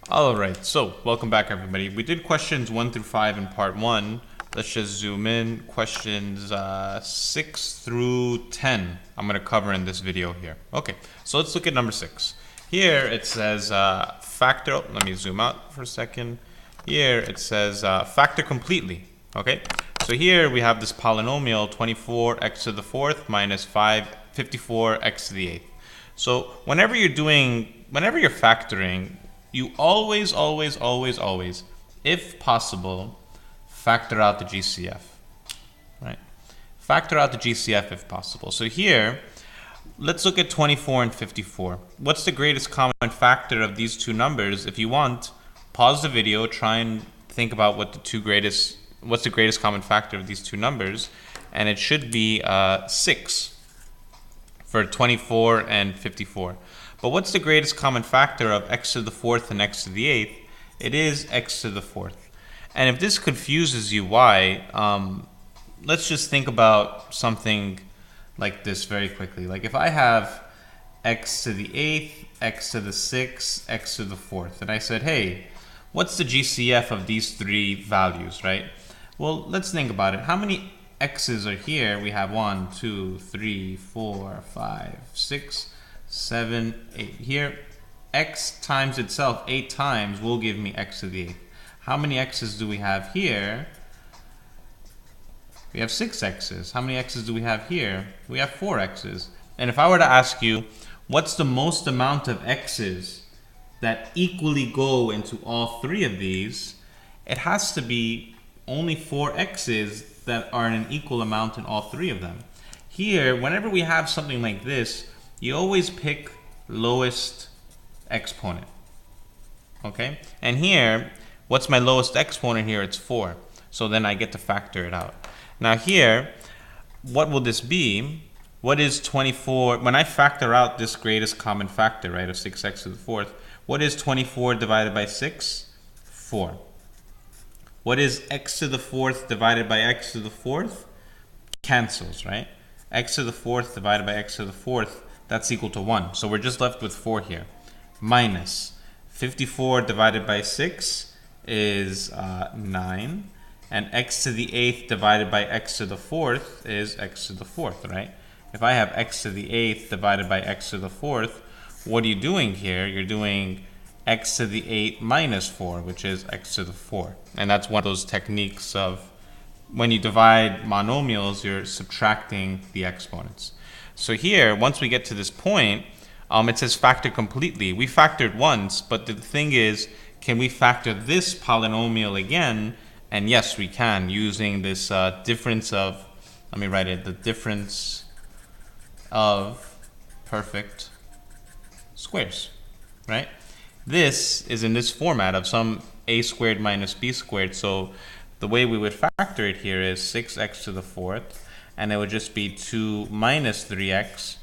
Alright, so welcome back everybody. We did questions 1 through 5 in part 1. Let's just zoom in. Questions 6 through 10 I'm going to cover in this video here. Okay, so let's look at number 6. Here it says factor, let me zoom out for a second. Here it says factor completely. Okay, so here we have this polynomial 24x to the 4th minus 54x to the 8th. So whenever you're factoring, you always, if possible, factor out the GCF, right? Factor out the GCF if possible. So here, let's look at 24 and 54. What's the greatest common factor of these two numbers? If you want, pause the video, try and think about what's the greatest common factor of these two numbers, and it should be 6 for 24 and 54. But what's the greatest common factor of x to the 4th and x to the 8th? It is x to the 4th. And if this confuses you, why? Let's just think about something like this very quickly. Like if I have x to the 8th, x to the 6th, x to the 4th, and I said, hey, what's the GCF of these three values, right? Well, let's think about it. How many x's are here? We have 1, 2, 3, 4, 5, 6, 7, 8. Here, x times itself 8 times will give me x to the 8th. How many x's do we have here? We have 6 x's. How many x's do we have here? We have 4 x's. And if I were to ask you, what's the most amount of x's that equally go into all three of these? It has to be only 4 x's that are in an equal amount in all three of them. Here, whenever we have something like this, you always pick lowest exponent, okay? And here, what's my lowest exponent here? It's 4. So then I get to factor it out. Now here, what will this be? What is 24? When I factor out this greatest common factor, right, of 6x to the 4th, what is 24 divided by 6? 4. What is x to the 4th divided by x to the 4th? Cancels, right? X to the 4th divided by x to the 4th, that's equal to 1. So we're just left with 4 here. Minus 54 divided by 6 is 9. And x to the 8th divided by x to the 4th is x to the 4th, right? If I have x to the 8th divided by x to the 4th, what are you doing here? You're doing x to the 8 minus 4, which is x to the 4. And that's one of those techniques of when you divide monomials, you're subtracting the exponents. So here, once we get to this point, it says factor completely. We factored once, but the thing is, can we factor this polynomial again? And yes, we can, using this difference of, let me write it, the difference of perfect squares, right? This is in this format of some a squared minus b squared. So the way we would factor it here is 6x to the 4th, and it would just be 2 minus 3x,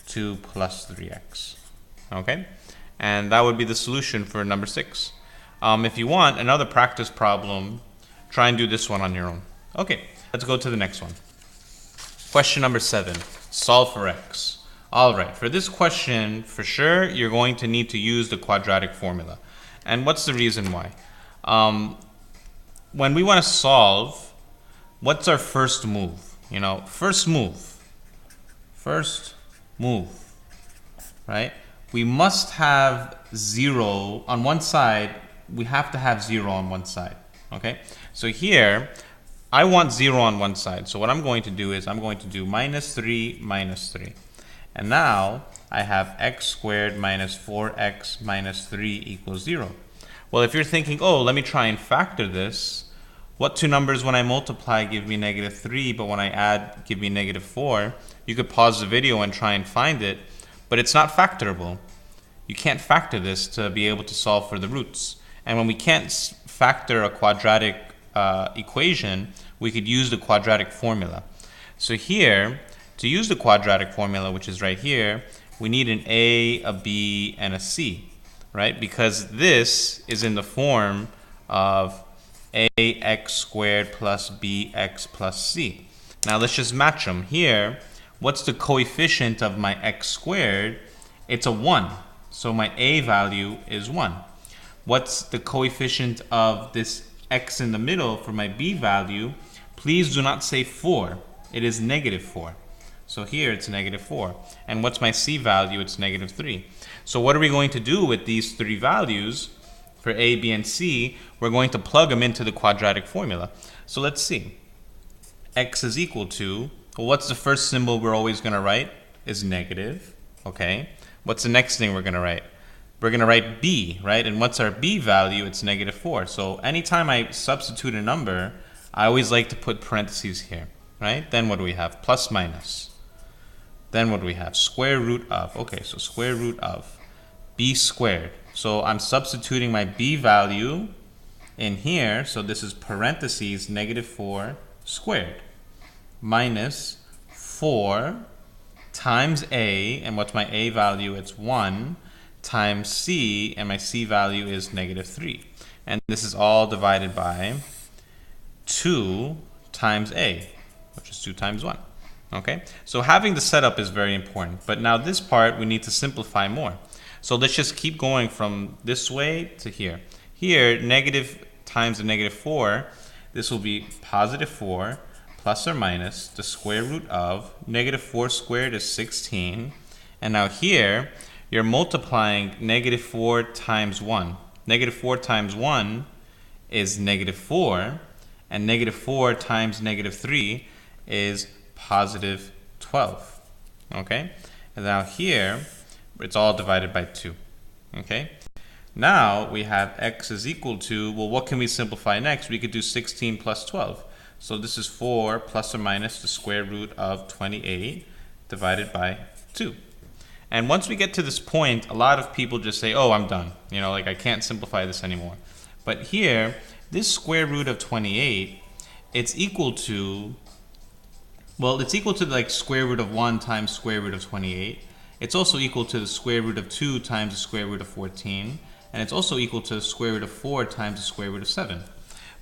2 plus 3x. Okay? And that would be the solution for number 6. If you want another practice problem, try and do this one on your own. Okay, let's go to the next one. Question number 7, solve for x. All right, for this question, for sure, you're going to need to use the quadratic formula. And what's the reason why? When we want to solve, what's our first move? You know, first move, right? We must have 0 on one side. We have to have 0 on one side, okay? So here, I want 0 on one side. So what I'm going to do is I'm going to do minus 3 minus 3. And now I have x squared minus 4x minus 3 equals 0. Well, if you're thinking, oh, let me try and factor this, what two numbers when I multiply give me negative 3, but when I add give me negative 4? You could pause the video and try and find it, but it's not factorable. You can't factor this to be able to solve for the roots. And when we can't factor a quadratic equation, we could use the quadratic formula. So here, to use the quadratic formula, which is right here, we need an a, a b, and a c, right? Because this is in the form of ax squared plus bx plus c. Now let's just match them. Here, what's the coefficient of my x squared? It's a 1. So my a value is 1. what's the coefficient of this x in the middle for my b value, please do not say 4. It is -4. So here it's -4. And what's my c value? It's -3. So what are we going to do with these three values for a, b, and c? We're going to plug them into the quadratic formula. So let's see. X is equal to, well, what's the first symbol we're always going to write? Is negative. Okay. What's the next thing we're going to write? We're going to write b, right? And what's our b value? It's -4. So anytime I substitute a number, I always like to put parentheses here, right? Then what do we have? Plus minus. Then what do we have? Square root of. Okay, so square root of b squared. So I'm substituting my b value in here. So this is parentheses -4 squared minus 4 times a, and what's my a value? It's 1 times c, and my c value is -3. And this is all divided by 2 times a, which is 2 times 1. Okay, so having the setup is very important. But now this part, we need to simplify more. So let's just keep going from this way to here. Here, negative times the -4, this will be +4 plus or minus the square root of -4 squared is 16. And now here, you're multiplying -4 times 1. -4 times 1 is -4, and -4 times -3 is +12. Okay? And now here, it's all divided by 2. Okay? Now we have x is equal to, well, what can we simplify next? We could do 16 plus 12. So this is 4 plus or minus the square root of 28 divided by 2. And once we get to this point, a lot of people just say, oh, I'm done. You know, like I can't simplify this anymore. But here, this square root of 28, it's equal to, well, it's equal to like square root of 1 times square root of 28. It's also equal to the square root of 2 times the square root of 14. And it's also equal to the square root of 4 times the square root of 7.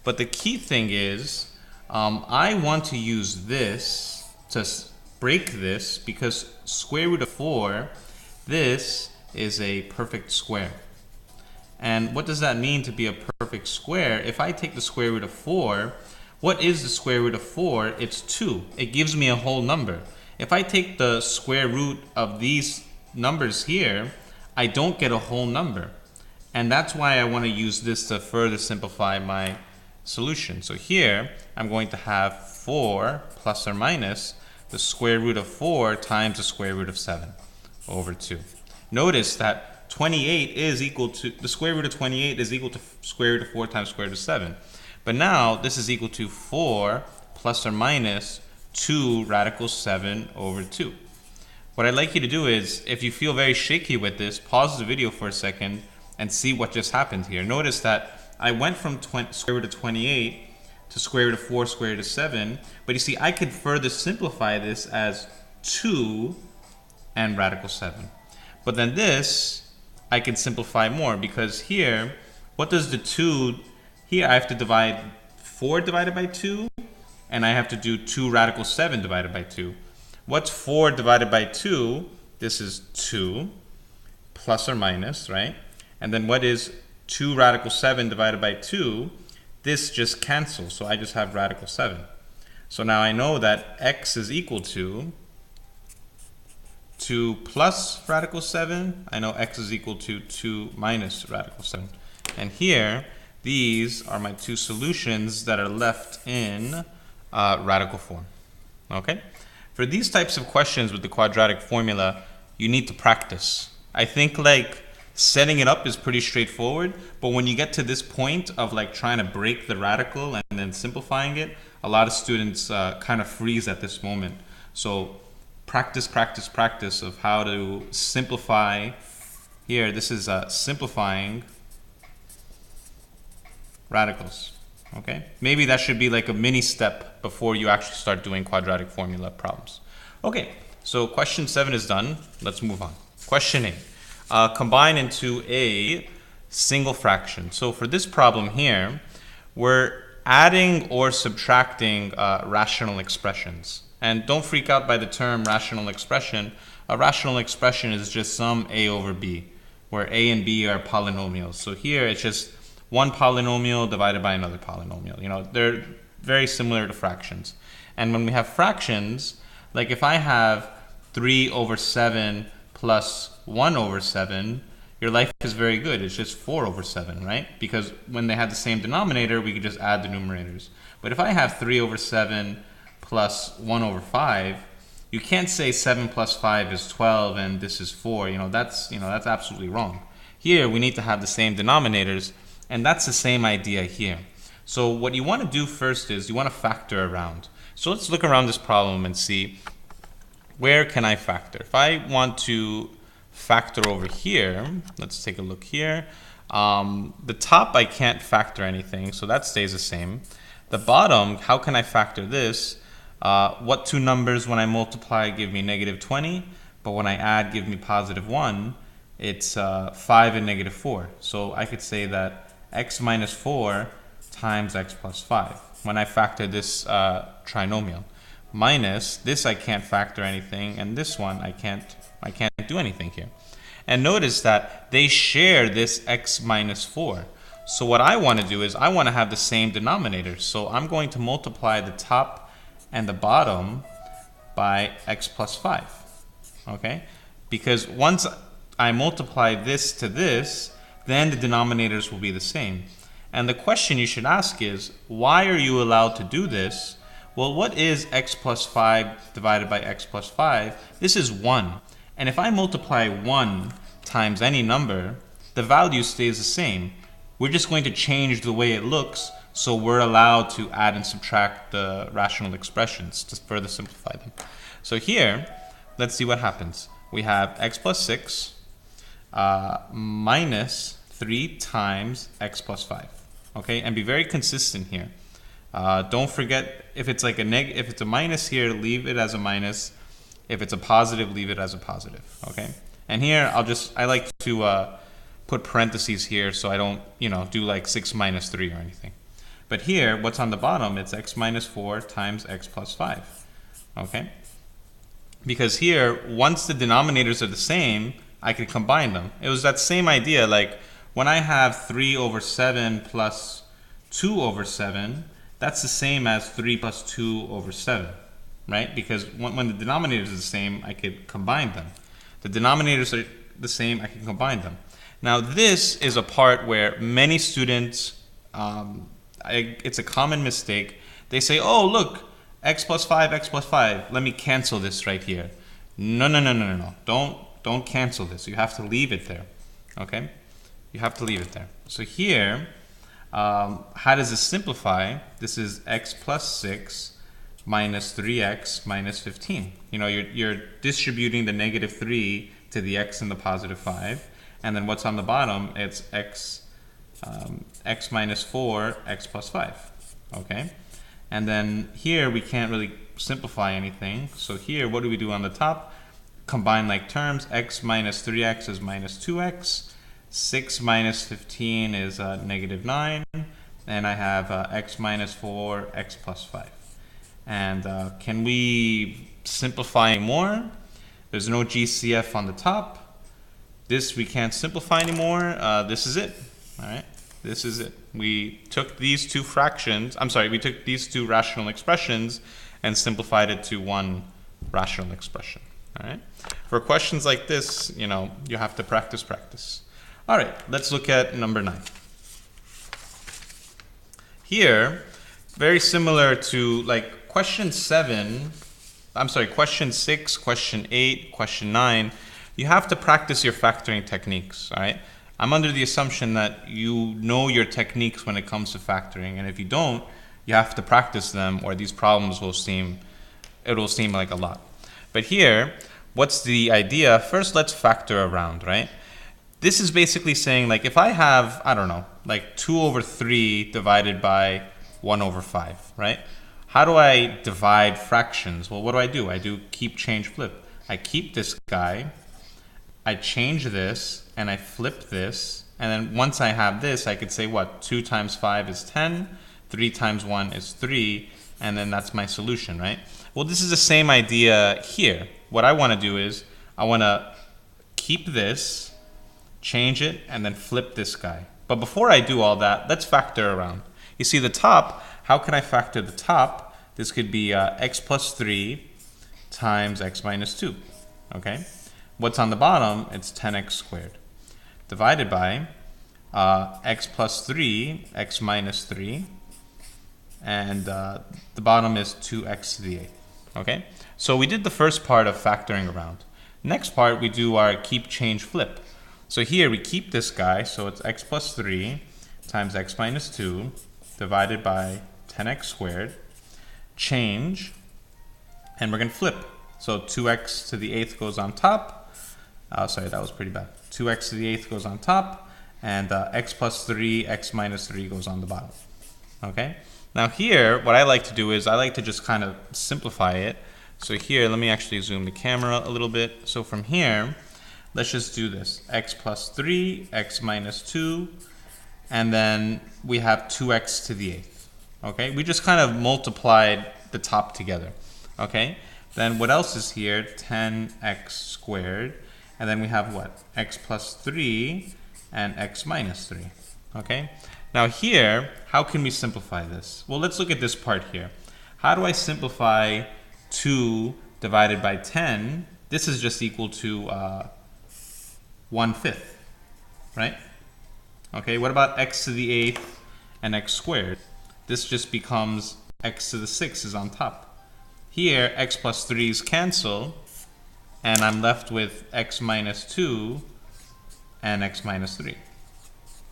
But the key thing is, I want to use this to break this because square root of 4, this is a perfect square. And what does that mean to be a perfect square? If I take the square root of 4, what is the square root of 4? It's 2. It gives me a whole number. If I take the square root of these numbers here, I don't get a whole number. And that's why I want to use this to further simplify my solution. So here, I'm going to have 4 plus or minus the square root of 4 times the square root of 7 over 2. Notice that 28 is equal to, the square root of 28 is equal to square root of 4 times square root of 7. But now, this is equal to 4 plus or minus 2 radical 7 over 2. What I'd like you to do is, if you feel very shaky with this, pause the video for a second and see what just happened here. Notice that I went from square root of 28 to square root of 4 square root of 7, but you see I could further simplify this as 2 and radical 7. But then this, I can simplify more because here, what does the 2, here I have to divide 4 divided by 2, and I have to do 2 radical 7 divided by 2. What's 4 divided by 2? This is 2 plus or minus, right? And then what is 2 radical 7 divided by 2? This just cancels, so I just have radical 7. So now I know that x is equal to 2 plus radical 7. I know x is equal to 2 minus radical 7. And here, these are my two solutions that are left in radical form. Okay? For these types of questions with the quadratic formula, you need to practice. I think like setting it up is pretty straightforward, but when you get to this point of like trying to break the radical and then simplifying it, a lot of students kind of freeze at this moment. So practice, practice, practice of how to simplify. Here, this is simplifying radicals. Okay, maybe that should be like a mini step before you actually start doing quadratic formula problems. Okay, so question 7 is done. Let's move on. Question 8. Combine into a single fraction. So for this problem here, we're adding or subtracting rational expressions. And don't freak out by the term rational expression. A rational expression is just some a over b. where a and b are polynomials. So here it's just one polynomial divided by another polynomial. You know, they're very similar to fractions. And when we have fractions, like if I have 3 over 7 plus 1 over 7, your life is very good. It's just 4 over 7, right? Because when they had the same denominator, we could just add the numerators. But if I have 3 over 7 plus 1 over 5, you can't say 7 plus 5 is 12 and this is 4. That's absolutely wrong. Here, we need to have the same denominators, and that's the same idea here. So what you want to do first is you want to factor around. So let's look around this problem and see, where can I factor? If I want to factor over here, let's take a look here. The top, I can't factor anything, so that stays the same. The bottom, how can I factor this? What two numbers when I multiply give me negative 20, but when I add give me positive 1? It's 5 and negative 4. So I could say that x minus 4 times x plus 5 when I factor this trinomial. Minus this, I can't factor anything, and this one I can't do anything here. And notice that they share this x minus 4. So what I want to do is I want to have the same denominator. So I'm going to multiply the top and the bottom by x plus 5. Okay? Because once I multiply this to this, then the denominators will be the same. And the question you should ask is, why are you allowed to do this? Well, what is x plus 5 divided by x plus 5? This is 1. And if I multiply 1 times any number, the value stays the same. We're just going to change the way it looks, so we're allowed to add and subtract the rational expressions to further simplify them. So here, let's see what happens. We have x plus 6 minus 3 times x plus 5. Okay, and be very consistent here. Don't forget, if it's like if it's a minus here, leave it as a minus. If it's a positive, leave it as a positive. Okay, and here I like to put parentheses here so I don't do like 6 minus 3 or anything. But here, what's on the bottom? It's x minus 4 times x plus 5. Okay, because here, once the denominators are the same, I can combine them. It was that same idea, like when I have 3 over 7 plus 2 over 7, that's the same as 3 plus 2 over 7, right? Because when the denominators are the same, I could combine them. The denominators are the same, I can combine them. Now this is a part where many students, it's a common mistake. They say, oh look, x plus 5, x plus 5, let me cancel this right here. No. Don't cancel this. You have to leave it there, okay? You have to leave it there. So here, how does this simplify? This is x plus 6 minus 3x minus 15. You're distributing the negative 3 to the x and the positive 5. And then what's on the bottom? It's x minus 4, x plus 5. Okay? And then here we can't really simplify anything. So here, what do we do on the top? Combine like terms. X minus 3x is minus 2x. 6 minus 15 is negative 9. And I have x minus 4, x plus 5. And can we simplify more? There's no GCF on the top. This we can't simplify anymore. This is it. All right. This is it. We took these two we took these two rational expressions and simplified it to one rational expression. All right. For questions like this, you have to practice. All right, let's look at number 9. Here, very similar to like question 6, question 8, question 9, you have to practice your factoring techniques, all right? I'm under the assumption that you know your techniques when it comes to factoring, and if you don't, you have to practice them or these problems will seem like a lot. But here, what's the idea? First, let's factor around, right? This is basically saying, like, if I have, I don't know, like 2 over 3 divided by 1 over 5, right? How do I divide fractions? Well, what do? I do keep, change, flip. I keep this guy, I change this, and I flip this, and then once I have this, I could say what? 2 times 5 is 10, 3 times 1 is 3, and then that's my solution, right? Well, this is the same idea here. What I want to do is, I want to keep this, change it, and then flip this guy. But before I do all that, let's factor around. You see the top, how can I factor the top? This could be x plus 3 times x minus 2, okay? What's on the bottom? It's 10x squared divided by x plus 3, x minus 3, and the bottom is 2x to the 8th, okay? So we did the first part of factoring around. Next part, we do our keep, change, flip. So here we keep this guy, so it's x plus 3 times x minus 2 divided by 10x squared, change, and we're going to flip. So 2x to the 8th goes on top. Sorry, that was pretty bad. 2x to the 8th goes on top, and x plus 3, x minus 3 goes on the bottom. Okay? Now here, what I like to do is I like to just kind of simplify it. So here, let me actually zoom the camera a little bit. So from here, let's just do this. X plus 3, x minus 2, and then we have 2x to the 8th. Okay? We just kind of multiplied the top together. Okay? Then what else is here? 10x squared. And then we have what? X plus 3 and x minus 3. Okay? Now here, how can we simplify this? Well, let's look at this part here. How do I simplify 2 divided by 10? This is just equal to 1/5, right? Okay, what about x to the 8th and x squared? This just becomes x to the 6 is on top. Here, x plus 3's cancel, and I'm left with x minus 2 and x minus 3.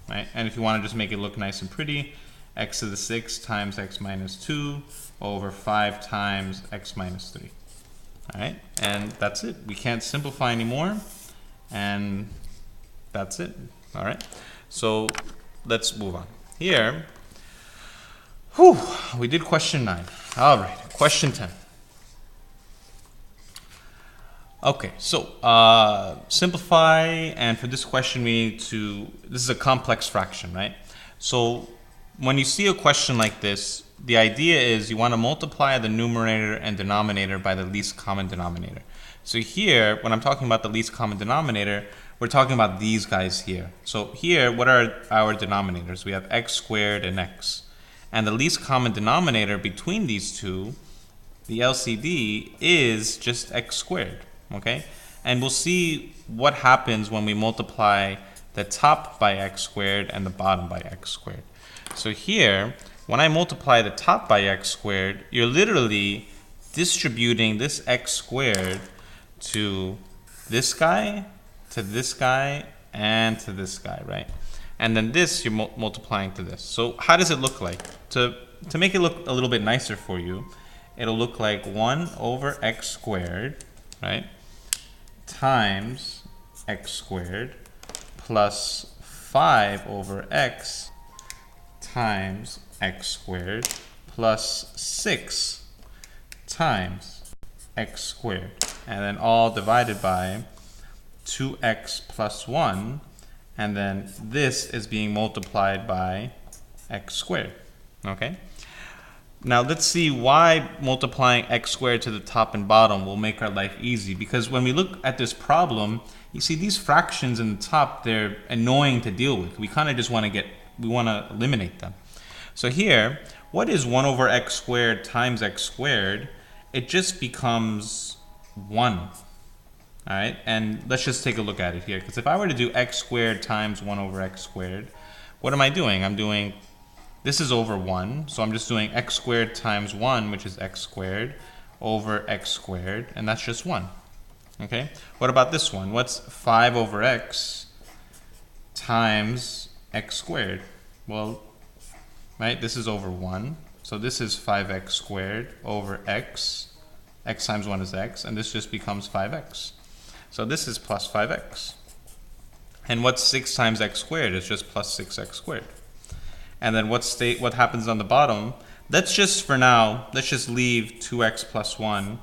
Right? And if you want to just make it look nice and pretty, x to the 6 times x minus 2 over 5 times x minus 3. All right? And that's it. We can't simplify anymore, and that's it. All right? So let's move on. Here, we did question 9. All right, question 10. Okay, so simplify, and for this question we need to, this is a complex fraction, right? So when you see a question like this, the idea is you want to multiply the numerator and denominator by the least common denominator. So here, when I'm talking about the least common denominator, we're talking about these guys here. So here, what are our denominators? We have x squared and x. And the least common denominator between these two, the LCD, is just x squared. Okay, and we'll see what happens when we multiply the top by x squared and the bottom by x squared. So here, when I multiply the top by x squared, you're literally distributing this x squared to this guy, and to this guy, right? And then this you're multiplying to this. So how does it look like? To make it look a little bit nicer for you, it'll look like 1 over x squared, right? Times x squared plus 5 over x times x squared plus 6 times x squared, and then all divided by 2x plus 1, and then this is being multiplied by x squared. Okay? Now let's see why multiplying x squared to the top and bottom will make our life easy. Because when we look at this problem, you see these fractions in the top, they're annoying to deal with. We kind of just want to eliminate them. So here, what is 1 over x squared times x squared? It just becomes 1. All right, and let's just take a look at it here. Because if I were to do x squared times 1 over x squared, what am I doing? I'm doing, this is over 1, so I'm just doing x squared times 1, which is x squared, over x squared, and that's just 1. Okay? What about this one? What's 5 over x times x squared? Well, right, this is over 1, so this is 5x squared over x. X times 1 is x, and this just becomes 5x. So this is plus 5x. And what's 6 times x squared? It's just plus 6x squared. And then what happens on the bottom? Let's just, for now, let's just leave 2x plus 1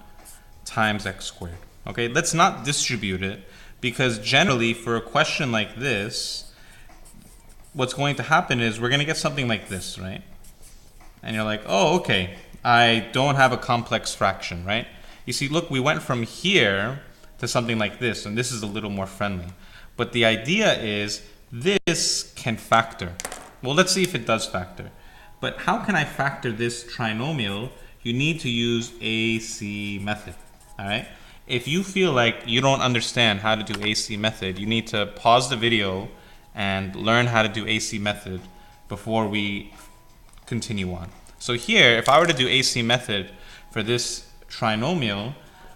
times x squared. Okay, let's not distribute it, because generally for a question like this, what's going to happen is we're going to get something like this, right? And you're like, oh, okay, I don't have a complex fraction, right? You see, look, we went from here to something like this, and this is a little more friendly. But the idea is this can factor. Well, let's see if it does factor. But how can I factor this trinomial? You need to use AC method, all right? If you feel like you don't understand how to do AC method, you need to pause the video and learn how to do AC method before we continue on. So here, if I were to do AC method for this trinomial,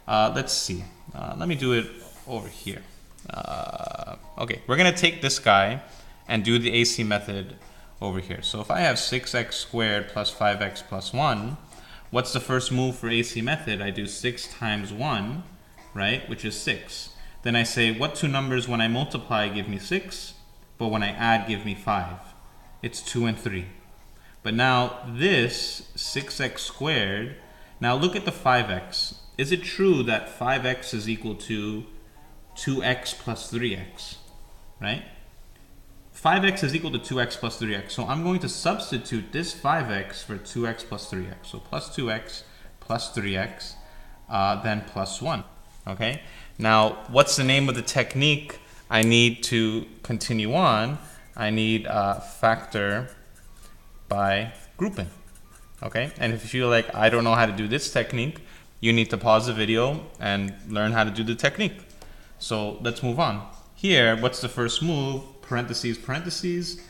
let's see. Let me do it over here. Okay, we're gonna take this guy and do the AC method over here. So if I have 6x squared plus 5x plus 1, what's the first move for AC method? I do 6 times 1, right, which is 6. Then I say, what two numbers when I multiply give me 6, but when I add give me 5? It's 2 and 3. But now this 6x squared, now look at the 5x. Is it true that 5x is equal to 2x plus 3x, right? 5x is equal to 2x plus 3x. So I'm going to substitute this 5x for 2x plus 3x. So plus 2x plus 3x, then plus 1, okay? Now, what's the name of the technique I need to continue on? I need factor by grouping, okay? And if you feel like I don't know how to do this technique, you need to pause the video and learn how to do the technique. So let's move on. Here, what's the first move? Parentheses, parentheses,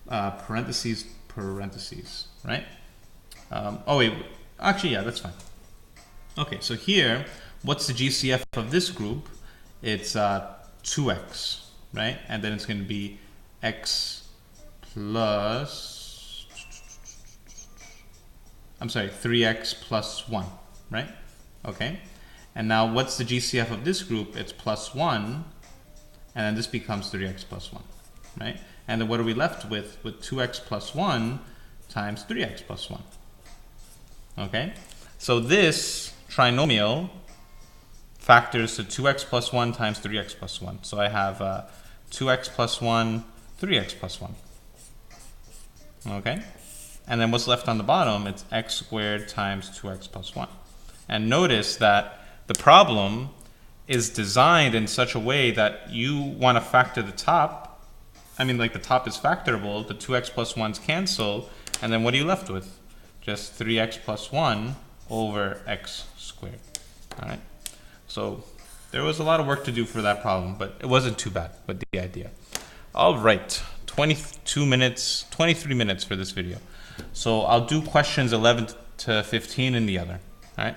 parentheses, parentheses, right? Oh wait, actually yeah, that's fine. Okay, so here, what's the GCF of this group? It's 2x, right? And then it's going to be x plus, I'm sorry, 3x plus 1, right? Okay, and now what's the GCF of this group? It's plus 1, and then this becomes 3x plus 1, right? And then what are we left with? With 2x plus 1 times 3x plus 1, okay? So this trinomial factors to 2x plus 1 times 3x plus 1. So I have 2x plus 1, 3x plus 1, okay? And then what's left on the bottom? It's x squared times 2x plus 1. And notice that the problem is designed in such a way that you want to factor the top. I mean, like the top is factorable, the 2x plus 1's cancel, and then what are you left with? Just 3x plus 1 over x squared, all right? So there was a lot of work to do for that problem, but it wasn't too bad with the idea. All right, 22 minutes, 23 minutes for this video. So I'll do questions 11 to 15 in the other, all right?